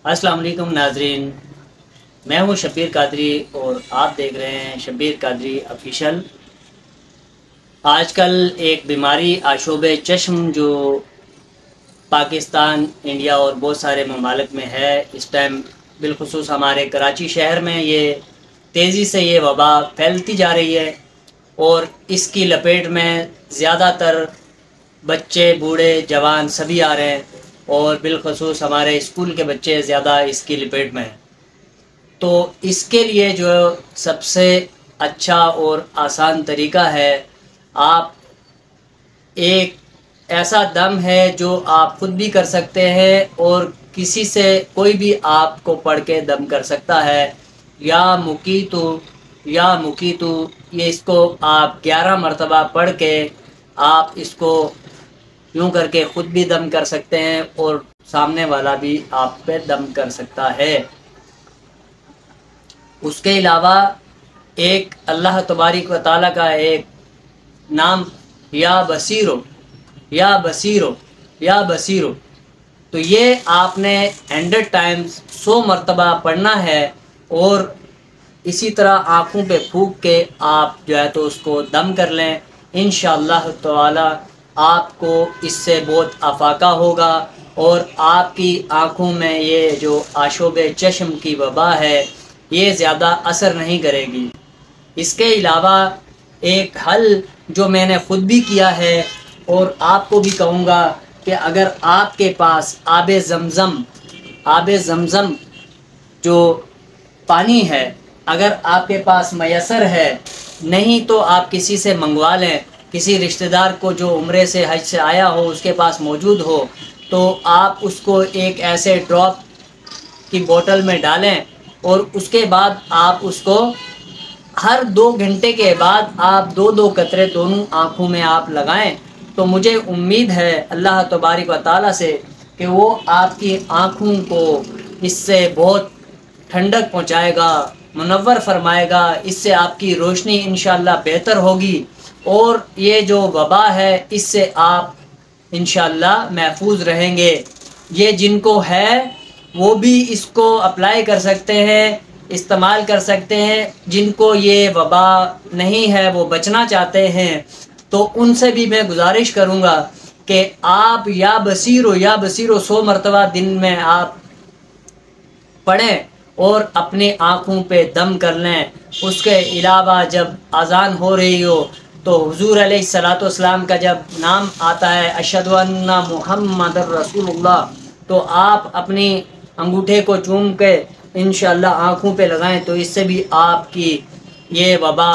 السلام علیکم ناظرین، میں ہوں شبیر قادری اور آپ دیکھ رہے ہیں شبیر قادری آفیشل۔ آج کل ایک بیماری آشوب چشم جو پاکستان، انڈیا اور بہت سارے ممالک میں ہے، اس ٹائم بالخصوص ہمارے کراچی شہر میں یہ تیزی سے یہ وبا پھیلتی جا رہی ہے اور اس کی لپیٹ میں زیادہ تر بچے، بوڑھے، جوان سبھی آ رہے ہیں اور بالخصوص ہمارے اسکول کے بچے زیادہ اس کی لپیٹ میں ہیں۔ تو اس کے لیے جو سب سے اچھا اور آسان طریقہ ہے، آپ ایک ایسا دم ہے جو آپ خود بھی کر سکتے ہیں اور کسی سے کوئی بھی آپ کو پڑھ کے دم کر سکتا ہے۔ یا مکیتو یہ اس کو آپ 11 مرتبہ پڑھ کے آپ اس کو یوں کر کے خود بھی دم کر سکتے ہیں اور سامنے والا بھی آپ پہ دم کر سکتا ہے۔ اس کے علاوہ ایک اللہ تبارک و تعالیٰ کا ایک نام یا بصیرو، تو یہ آپ نے 100 ٹائمز 100 مرتبہ پڑھنا ہے اور اسی طرح آنکھوں پہ پھونک کے آپ جو ہے تو اس کو دم کر لیں۔ انشاءاللہ تعالی آپ کو اس سے بہت افاقہ ہوگا اور آپ کی آنکھوں میں یہ جو آشوب چشم کی وبا ہے یہ زیادہ اثر نہیں کرے گی۔ اس کے علاوہ ایک حل جو میں نے خود بھی کیا ہے اور آپ کو بھی کہوں گا کہ اگر آپ کے پاس آب زمزم جو پانی ہے اگر آپ کے پاس میسر ہے، نہیں تو آپ کسی سے منگوا لیں، کسی رشتہ دار کو جو عمرے سے حج سے آیا ہو اس کے پاس موجود ہو، تو آپ اس کو ایک ایسے ڈراپ کی بوتل میں ڈالیں اور اس کے بعد آپ اس کو ہر 2 گھنٹے کے بعد آپ 2 قطرے دونوں آنکھوں میں آپ لگائیں، تو مجھے امید ہے اللہ تبارک و تعالیٰ سے کہ وہ آپ کی آنکھوں کو اس سے بہت ٹھنڈک پہنچائے گا، منور فرمائے گا، اس سے آپ کی روشنی انشاءاللہ بہتر ہوگی اور یہ جو وبا ہے اس سے آپ انشاءاللہ محفوظ رہیں گے۔ یہ جن کو ہے وہ بھی اس کو اپلائی کر سکتے ہیں، استعمال کر سکتے ہیں۔ جن کو یہ وبا نہیں ہے، وہ بچنا چاہتے ہیں، تو ان سے بھی میں گزارش کروں گا کہ آپ یا بصیرو 100 مرتبہ دن میں آپ پڑھیں اور اپنی آنکھوں پہ دم کر لیں۔ اس کے علاوہ جب اذان ہو رہی ہو تو حضور علیہ الصلوۃ والسلام کا جب نام آتا ہے اشہد ان محمد رسول اللہ، تو آپ اپنی انگوٹھے کو چوم کے انشاءاللہ آنکھوں پہ لگائیں، تو اس سے بھی آپ کی یہ وبا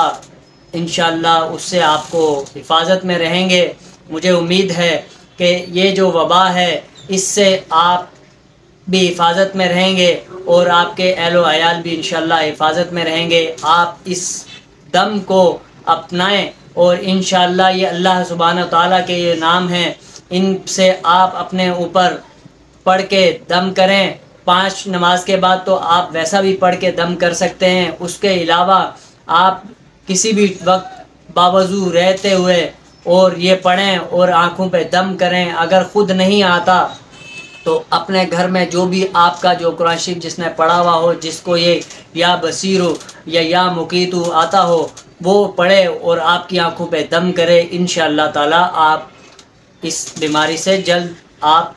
انشاءاللہ اس سے آپ کو حفاظت میں رہیں گے۔ مجھے امید ہے کہ یہ جو وبا ہے اس سے آپ بھی حفاظت میں رہیں گے اور آپ کے اہل و عیال بھی انشاءاللہ حفاظت میں رہیں گے۔ آپ اس دم کو اپنائیں اور انشاءاللہ یہ اللہ سبحانہ تعالیٰ کے یہ نام ہیں، ان سے آپ اپنے اوپر پڑھ کے دم کریں۔ 5 نماز کے بعد تو آپ ویسا بھی پڑھ کے دم کر سکتے ہیں۔ اس کے علاوہ آپ کسی بھی وقت باوضو رہتے ہوئے اور یہ پڑھیں اور آنکھوں پہ دم کریں۔ اگر خود نہیں آتا تو اپنے گھر میں جو بھی آپ کا جو قرآن شریف جس نے پڑھا ہوا ہو، جس کو یہ یا بصیرو یا مقیتو آتا ہو، وہ پڑھے اور آپ کی آنکھوں پہ دم کرے۔ انشاءاللہ تعالی آپ اس بیماری سے جلد آپ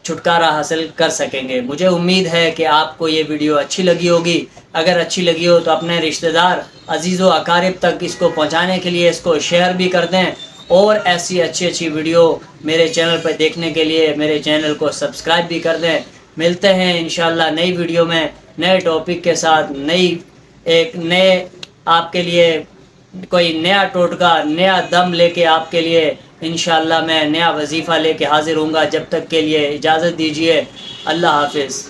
چھٹکارا حاصل کر سکیں گے۔ مجھے امید ہے کہ آپ کو یہ ویڈیو اچھی لگی ہوگی۔ اگر اچھی لگی ہو تو اپنے رشتہ دار، عزیز و اقارب تک اس کو پہنچانے کے لیے اس کو شیئر بھی کر دیں اور ایسی اچھی ویڈیو میرے چینل پہ دیکھنے کے لیے میرے چینل کو سبسکرائب بھی کر دیں۔ ملتے ہیں انشاءاللہ نئی ویڈیو میں نئے ٹاپک کے ساتھ، ایک نئے آپ کے لیے کوئی نیا ٹوٹکا، نیا دم لے کے آپ کے لیے انشاءاللہ میں نیا وظیفہ لے کے حاضر ہوں گا۔ جب تک کے لیے اجازت دیجیے، اللہ حافظ۔